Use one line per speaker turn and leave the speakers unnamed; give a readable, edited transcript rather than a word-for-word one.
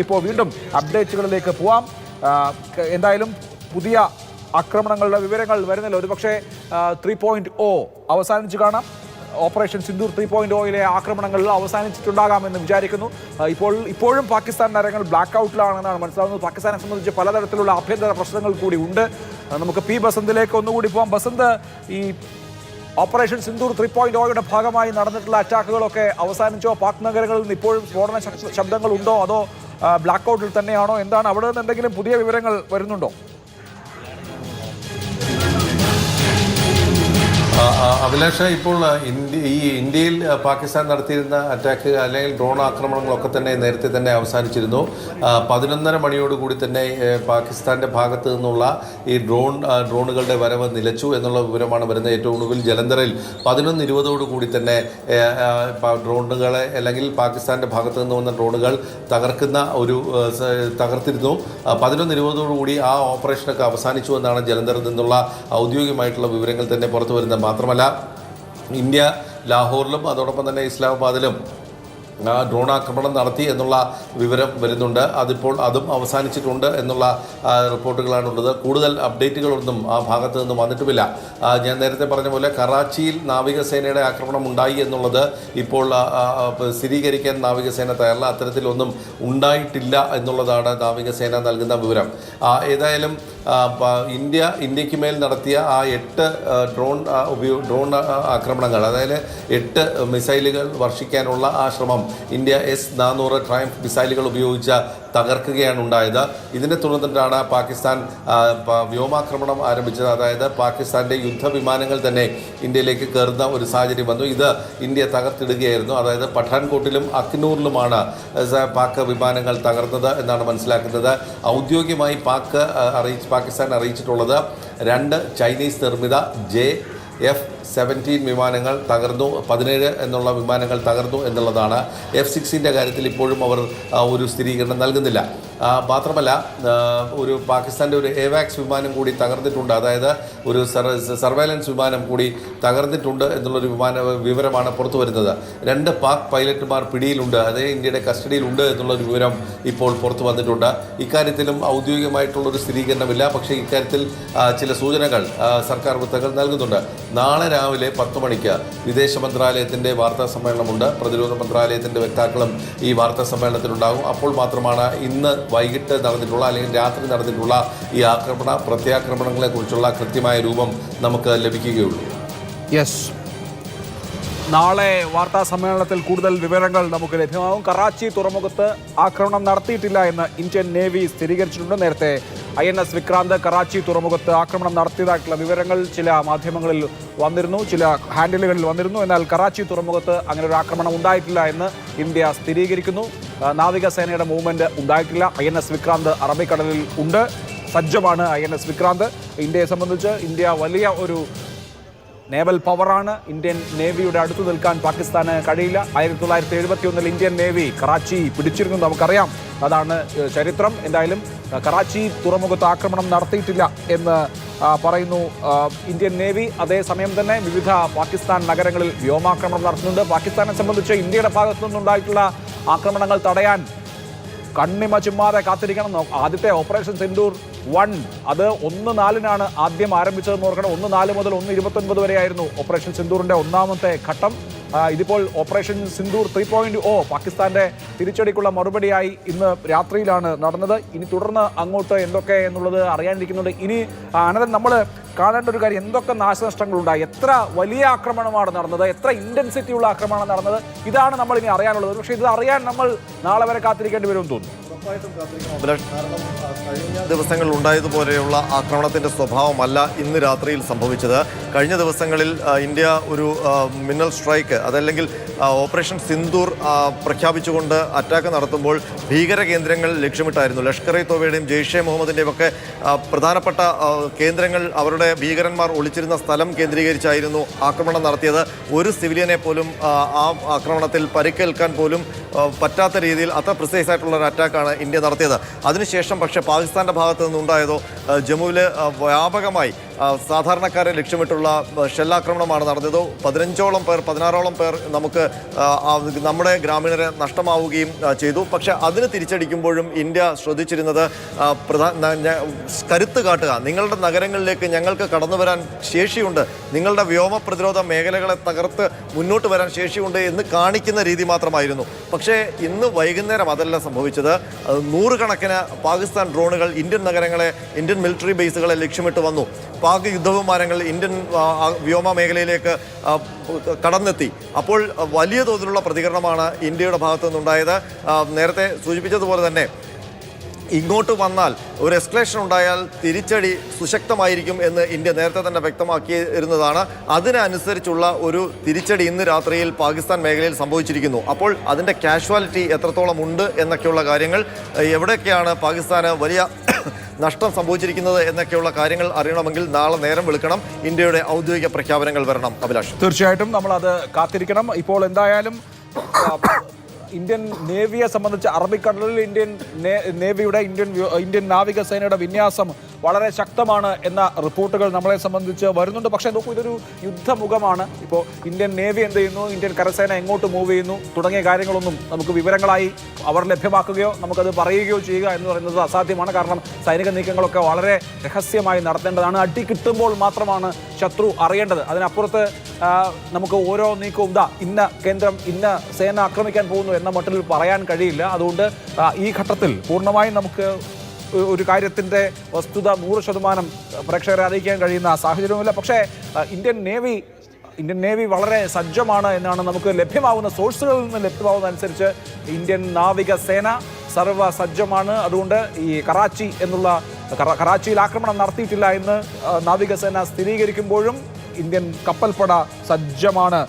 ഇപ്പോൾ വീണ്ടും അപ്ഡേറ്റുകളിലേക്ക് പോവാം. എന്തായാലും പുതിയ ആക്രമണങ്ങളുടെ വിവരങ്ങൾ വരുന്നില്ല. ഒരുപക്ഷെ 3.0 അവസാനിച്ച് കാണാം. ഓപ്പറേഷൻ സിന്ദൂർ 3.0 ആക്രമണങ്ങൾ അവസാനിച്ചിട്ടുണ്ടാകാമെന്ന് വിചാരിക്കുന്നു. ഇപ്പോഴും പാകിസ്ഥാൻ നരങ്ങൾ ബ്ലാക്ക് ഔട്ടിലാണെന്നാണ് മനസ്സിലാവുന്നത്. പാകിസ്ഥാനെ സംബന്ധിച്ച് പലതരത്തിലുള്ള ആഭ്യന്തര പ്രശ്നങ്ങൾ കൂടി ഉണ്ട്. നമുക്ക് പി ബസന്തിലേക്ക് ഒന്നുകൂടി പോകാം. ബസന്ത്, ഈ ഓപ്പറേഷൻ സിന്ദൂർ 3.0 ഭാഗമായി നടന്നിട്ടുള്ള അറ്റാക്കുകളൊക്കെ അവസാനിച്ചോ? പാക് നഗരങ്ങളിൽ നിന്ന് ഇപ്പോഴും സ്ഫോടന ശബ്ദങ്ങൾ ഉണ്ടോ, അതോ ബ്ലാക്ക് ഔട്ടിൽ തന്നെയാണോ? എന്താണ് അവിടെ നിന്ന് എന്തെങ്കിലും പുതിയ വിവരങ്ങൾ വരുന്നുണ്ടോ?
അഭിലാഷ, ഇപ്പോൾ ഇന്ത്യയിൽ പാകിസ്ഥാൻ നടത്തിയിരുന്ന അറ്റാക്ക് അല്ലെങ്കിൽ ഡ്രോൺ ആക്രമണങ്ങളൊക്കെ തന്നെ നേരത്തെ തന്നെ അവസാനിച്ചിരുന്നു. 11:30 മണിയോടുകൂടി തന്നെ പാകിസ്ഥാൻ്റെ ഭാഗത്ത് നിന്നുള്ള ഈ ഡ്രോണുകളുടെ വരവ് നിലച്ചു എന്നുള്ള വിവരമാണ് വരുന്നത്. ഏറ്റവും ഒടുവിൽ ജലന്ധറിൽ 11:20 തന്നെ ഡ്രോണുകളെ അല്ലെങ്കിൽ പാകിസ്ഥാൻ്റെ ഭാഗത്ത് നിന്ന് വന്ന ഡ്രോണുകൾ തകർത്തിരുന്നു. 11:20 ആ ഓപ്പറേഷനൊക്കെ അവസാനിച്ചു എന്നാണ് ജലന്ധറിൽ നിന്നുള്ള ഔദ്യോഗികമായിട്ടുള്ള വിവരങ്ങൾ തന്നെ പുറത്തു വരുന്നത്. മാത്രമല്ല, ഇന്ത്യ ലാഹോറിലും അതോടൊപ്പം തന്നെ ഇസ്ലാമാബാദിലും ഡ്രോൺ ആക്രമണം നടത്തി എന്നുള്ള വിവരം വരുന്നുണ്ട്. അതും അവസാനിച്ചിട്ടുണ്ട് എന്നുള്ള റിപ്പോർട്ടുകളാണുള്ളത്. കൂടുതൽ അപ്ഡേറ്റുകളൊന്നും ആ ഭാഗത്ത് നിന്നും വന്നിട്ടുമില്ല. ഞാൻ നേരത്തെ പറഞ്ഞ പോലെ കറാച്ചിയിൽ നാവികസേനയുടെ ആക്രമണം ഉണ്ടായി എന്നുള്ളത് ഇപ്പോൾ സ്ഥിരീകരിക്കാൻ നാവികസേന തയ്യാറല്ല. അത്തരത്തിലൊന്നും ഉണ്ടായിട്ടില്ല എന്നുള്ളതാണ് നാവികസേന നൽകുന്ന വിവരം. ഏതായാലും ഇന്ത്യക്ക് മേൽ നടത്തിയ ആ 8 ഡ്രോൺ ആക്രമണങ്ങൾ, അതായത് 8 മിസൈലുകൾ വർഷിക്കാനുള്ള ആ ശ്രമം ഇന്ത്യ S-400 ട്രയംഫ് മിസൈലുകൾ ഉപയോഗിച്ച് തകർക്കുകയാണ് ഉണ്ടായത്. ഇതിനെ തുടർന്നിട്ടാണ് പാകിസ്ഥാൻ വ്യോമാക്രമണം ആരംഭിച്ചത്. അതായത് പാകിസ്ഥാൻ്റെ യുദ്ധവിമാനങ്ങൾ തന്നെ ഇന്ത്യയിലേക്ക് കയറുന്ന ഒരു സാഹചര്യം വന്നു. ഇത് ഇന്ത്യ തകർത്തിടുകയായിരുന്നു. അതായത് പഠാൻകോട്ടിലും അഖ്നൂറിലുമാണ് പാക് വിമാനങ്ങൾ തകർന്നത് എന്നാണ് മനസ്സിലാക്കുന്നത്. ഔദ്യോഗികമായി പാകിസ്ഥാൻ അറിയിച്ചിട്ടുള്ളത് 2 ചൈനീസ് നിർമ്മിത F-17 വിമാനങ്ങൾ തകർന്നു, 17 എന്നുള്ള വിമാനങ്ങൾ തകർന്നു എന്നുള്ളതാണ്. F-6 കാര്യത്തിൽ ഇപ്പോഴും അവർ ഒരു സ്ഥിരീകരണം നൽകുന്നില്ല. മാത്രമല്ല, ഒരു പാകിസ്ഥാൻ്റെ ഒരു AWACS വിമാനം കൂടി തകർന്നിട്ടുണ്ട്. അതായത് ഒരു സർവൈലൻസ് വിമാനം കൂടി തകർന്നിട്ടുണ്ട് എന്നുള്ളൊരു വിവരമാണ് പുറത്തു വരുന്നത്. 2 പാക് പൈലറ്റുമാർ പിടിയിലുണ്ട്, അതേ ഇന്ത്യയുടെ കസ്റ്റഡിയിലുണ്ട് എന്നുള്ളൊരു വിവരം ഇപ്പോൾ പുറത്തു വന്നിട്ടുണ്ട്. ഇക്കാര്യത്തിലും ഔദ്യോഗികമായിട്ടുള്ളൊരു സ്ഥിരീകരണമില്ല. പക്ഷേ ഇക്കാര്യത്തിൽ ചില സൂചനകൾ സർക്കാർ വൃത്തങ്ങൾ നൽകുന്നുണ്ട്. നാളെ രാവിലെ 10 മണിക്ക് വിദേശ മന്ത്രാലയത്തിൻ്റെ വാർത്താ സമ്മേളനമുണ്ട്. പ്രതിരോധ മന്ത്രാലയത്തിൻ്റെ വക്താക്കളും ഈ വാർത്താ സമ്മേളനത്തിലുണ്ടാകും. അപ്പോൾ മാത്രമാണ് ഇന്ന് വൈകിട്ട് നടന്നിട്ടുള്ള അല്ലെങ്കിൽ രാത്രി നടന്നിട്ടുള്ള ഈ പ്രത്യാക്രമണങ്ങളെക്കുറിച്ചുള്ള കൃത്യമായ രൂപം നമുക്ക് ലഭിക്കുകയുള്ളൂ.
യെസ്, നാളെ വാർത്താ സമ്മേളനത്തിൽ കൂടുതൽ വിവരങ്ങൾ നമുക്ക് ലഭ്യമാകും. കറാച്ചി തുറമുഖത്ത് ആക്രമണം നടത്തിയിട്ടില്ല എന്ന് ഇന്ത്യൻ നേവി സ്ഥിരീകരിച്ചിട്ടുണ്ട്. നേരത്തെ INS വിക്രാന്ത് കറാച്ചി തുറമുഖത്ത് ആക്രമണം നടത്തിയതായിട്ടുള്ള വിവരങ്ങൾ ചില മാധ്യമങ്ങളിൽ വന്നിരുന്നു, ചില ഹാൻഡിലുകളിൽ വന്നിരുന്നു. എന്നാൽ കറാച്ചി തുറമുഖത്ത് അങ്ങനെ ഒരു ആക്രമണം ഉണ്ടായിട്ടില്ല എന്ന് ഇന്ത്യ സ്ഥിരീകരിക്കുന്നു. നാവികസേനയുടെ മൂവ്മെൻറ്റ് ഉണ്ടായിട്ടില്ല. INS വിക്രാന്ത് അറബിക്കടലിൽ ഉണ്ട്, സജ്ജമാണ് INS വിക്രാന്ത്. ഇന്ത്യയെ സംബന്ധിച്ച് ഇന്ത്യ വലിയ ഒരു നേവൽ പവറാണ്. ഇന്ത്യൻ നേവിയുടെ അടുത്ത് നിൽക്കാൻ പാകിസ്ഥാന് കഴിയില്ല. 1971 ഇന്ത്യൻ നേവി കറാച്ചി പിടിച്ചിരുന്നു, നമുക്കറിയാം. അതാണ് ചരിത്രം. എന്തായാലും കറാച്ചി തുറമുഖത്ത് ആക്രമണം നടത്തിയിട്ടില്ല എന്ന് പറയുന്നു ഇന്ത്യൻ നേവി. അതേസമയം തന്നെ വിവിധ പാകിസ്ഥാൻ നഗരങ്ങളിൽ വ്യോമാക്രമണം നടത്തുന്നുണ്ട്. പാകിസ്ഥാനെ സംബന്ധിച്ച് ഇന്ത്യയുടെ ഭാഗത്തു നിന്നുണ്ടായിട്ടുള്ള ആക്രമണങ്ങൾ തടയാൻ കണ്ണിമ ചുമ്മാതെ കാത്തിരിക്കണം. ആദ്യത്തെ ഓപ്പറേഷൻ സിന്ദൂർ 1 അത് 1-4 ആദ്യം ആരംഭിച്ചതെന്ന് ഓർക്കണം. 1-4 മുതൽ 1-29 വരെയായിരുന്നു ഓപ്പറേഷൻ സിന്ദൂറിൻ്റെ ഒന്നാമത്തെ ഘട്ടം. ഇതിപ്പോൾ ഓപ്പറേഷൻ സിന്ദൂർ 3.0 പാകിസ്ഥാൻ്റെ തിരിച്ചടിക്കുള്ള മറുപടിയായി ഇന്ന് രാത്രിയിലാണ് നടന്നത്. ഇനി തുടർന്ന് അങ്ങോട്ട് എന്തൊക്കെ എന്നുള്ളത് അറിയാനിരിക്കുന്നുണ്ട്. ഇനി അനന്തൻ, നമ്മൾ കാണേണ്ട ഒരു കാര്യം, എന്തൊക്കെ നാശനഷ്ടങ്ങളുണ്ടായി, എത്ര വലിയ ആക്രമണമാണ് നടന്നത്, എത്ര ഇൻറ്റൻസിറ്റി ഉള്ള ആക്രമണമാണ് നടന്നത്, ഇതാണ് നമ്മൾ ഇനി അറിയാനുള്ളത്. പക്ഷേ ഇത് അറിയാൻ നമ്മൾ നാളെ വരെ കാത്തിരിക്കേണ്ടി വരുമെന്ന് തോന്നുന്നു.
കഴിഞ്ഞ ദിവസങ്ങളിൽ ഉണ്ടായതുപോലെയുള്ള ആക്രമണത്തിൻ്റെ സ്വഭാവമല്ല ഇന്ന് രാത്രിയിൽ സംഭവിച്ചത്. കഴിഞ്ഞ ദിവസങ്ങളിൽ ഇന്ത്യ ഒരു മിന്നൽ സ്ട്രൈക്ക്, അതല്ലെങ്കിൽ ഓപ്പറേഷൻ സിന്ദൂർ പ്രഖ്യാപിച്ചുകൊണ്ട് അറ്റാക്ക് നടത്തുമ്പോൾ ഭീകര കേന്ദ്രങ്ങൾ ലക്ഷ്യമിട്ടായിരുന്നു. ലഷ്കർ-ഇ-തോയ്ബയുടെയും ജെയ്ഷെ മുഹമ്മദിൻ്റെയും ഒക്കെ പ്രധാനപ്പെട്ട കേന്ദ്രങ്ങൾ, അവരുടെ ഭീകരന്മാർ ഒളിച്ചിരുന്ന സ്ഥലം കേന്ദ്രീകരിച്ചായിരുന്നു ആക്രമണം നടത്തിയത്. ഒരു സിവിലിയനെ പോലും ആ ആക്രമണത്തിൽ പരിക്കേൽക്കാൻ പോലും പറ്റാത്ത രീതിയിൽ അത്ര പ്രിസൈസ് ആയിട്ടുള്ള ഒരു അറ്റാക്കാണ് ഇന്ത്യ നടത്തിയത്. അതിനുശേഷം പക്ഷേ പാകിസ്ഥാൻ്റെ ഭാഗത്തു നിന്നുണ്ടായതോ ജമ്മുവിൽ വ്യാപകമായി സാധാരണക്കാരെ ലക്ഷ്യമിട്ടുള്ള ഷെല്ലാക്രമണമാണ് നടന്നത്. 16ഓളം പേർ നമുക്ക് നമ്മുടെ ഗ്രാമീണരെ നഷ്ടമാവുകയും ചെയ്തു. പക്ഷേ അതിന് തിരിച്ചടിക്കുമ്പോഴും ഇന്ത്യ ശ്രദ്ധിച്ചിരുന്നത് കരുത്ത് കാട്ടുക, നിങ്ങളുടെ നഗരങ്ങളിലേക്ക് ഞങ്ങൾക്ക് കടന്നു വരാൻ ശേഷിയുണ്ട്, നിങ്ങളുടെ വ്യോമ പ്രതിരോധ മേഖലകളെ തകർത്ത് മുന്നോട്ട് വരാൻ ശേഷിയുണ്ട് എന്ന് കാണിക്കുന്ന രീതി മാത്രമായിരുന്നു. പക്ഷേ ഇന്ന് വൈകുന്നേരം അതല്ല സംഭവിച്ചത്. 100 കണക്കിന് പാകിസ്ഥാൻ ഡ്രോണുകൾ ഇന്ത്യൻ നഗരങ്ങളെ, ഇന്ത്യൻ മിലിറ്ററി ബേസുകളെ ലക്ഷ്യമിട്ട് വന്നു. പാക് യുദ്ധവിമാനങ്ങൾ ഇന്ത്യൻ വ്യോമ മേഖലയിലേക്ക് കടന്നെത്തി. അപ്പോൾ വലിയ തോതിലുള്ള പ്രതികരണമാണ് ഇന്ത്യയുടെ ഭാഗത്തു നിന്നുണ്ടായത്. നേരത്തെ സൂചിപ്പിച്ചതുപോലെ തന്നെ ഇങ്ങോട്ട് വന്നാൽ ഒരു എസ്കലേഷൻ ഉണ്ടായാൽ തിരിച്ചടി സുശക്തമായിരിക്കും എന്ന് ഇന്ത്യ നേരത്തെ തന്നെ വ്യക്തമാക്കിയിരുന്നതാണ്. അതിനനുസരിച്ചുള്ള ഒരു തിരിച്ചടി ഇന്ന് രാത്രിയിൽ പാകിസ്ഥാൻ മേഖലയിൽ സംഭവിച്ചിരിക്കുന്നു. അപ്പോൾ അതിൻ്റെ കാഷ്വാലിറ്റി എത്രത്തോളം ഉണ്ട് എന്നൊക്കെയുള്ള കാര്യങ്ങൾ, എവിടെയൊക്കെയാണ് പാകിസ്ഥാന് വലിയ നഷ്ടം സംഭവിച്ചിരിക്കുന്നത് എന്നൊക്കെയുള്ള കാര്യങ്ങൾ അറിയണമെങ്കിൽ നാളെ നേരം വെളുക്കണം, ഇന്ത്യയുടെ ഔദ്യോഗിക പ്രഖ്യാപനങ്ങൾ വരണം. അഭിലാഷ്,
തീർച്ചയായിട്ടും നമ്മളത് കാത്തിരിക്കണം. ഇപ്പോൾ എന്തായാലും ഇന്ത്യൻ നേവിയെ സംബന്ധിച്ച് അറബിക്കടലിൽ ഇന്ത്യൻ നേവിയുടെ ഇന്ത്യൻ നാവികസേനയുടെ വിന്യാസം വളരെ ശക്തമാണ് എന്ന റിപ്പോർട്ടുകൾ നമ്മളെ സംബന്ധിച്ച് വരുന്നുണ്ട്. പക്ഷേ നോക്കൂ, ഇതൊരു യുദ്ധമുഖമാണ്. ഇപ്പോൾ ഇന്ത്യൻ നേവി എന്ത് ചെയ്യുന്നു, ഇന്ത്യൻ കരസേന എങ്ങോട്ട് മൂവ് ചെയ്യുന്നു തുടങ്ങിയ കാര്യങ്ങളൊന്നും നമുക്ക് വിവരങ്ങളായി അവർ ലഭ്യമാക്കുകയോ നമുക്കത് പറയുകയോ ചെയ്യുക എന്ന് പറയുന്നത് അസാധ്യമാണ്. കാരണം സൈനിക നീക്കങ്ങളൊക്കെ വളരെ രഹസ്യമായി നടത്തേണ്ടതാണ്. അടി കിട്ടുമ്പോൾ മാത്രമാണ് ശത്രു അറിയേണ്ടത്. അതിനപ്പുറത്ത് നമുക്ക് ഓരോ നീക്കവും ഇന്ന കേന്ദ്രം, ഇന്ന സേന ആക്രമിക്കാൻ പോകുന്നു എന്ന മട്ടിൽ പറയാൻ കഴിയില്ല. അതുകൊണ്ട് ഈ ഘട്ടത്തിൽ പൂർണ്ണമായും നമുക്ക് ഒരു കാര്യത്തിൻ്റെ വസ്തുത 100% പ്രേക്ഷകരെ അറിയിക്കാൻ കഴിയുന്ന സാഹചര്യവുമില്ല. പക്ഷേ ഇന്ത്യൻ നേവി വളരെ സജ്ജമാണ് എന്നാണ് നമുക്ക് ലഭ്യമാവുന്ന സോഴ്സുകളിൽ നിന്ന് ലഭ്യമാവുന്ന അനുസരിച്ച്. ഇന്ത്യൻ നാവികസേന സർവ്വസജ്ജമാണ്. അതുകൊണ്ട് ഈ കറാച്ചിയിൽ ആക്രമണം നടത്തിയിട്ടില്ല എന്ന് നാവികസേന സ്ഥിരീകരിക്കുമ്പോഴും ഇന്ത്യൻ കപ്പൽപ്പട സജ്ജമാണ്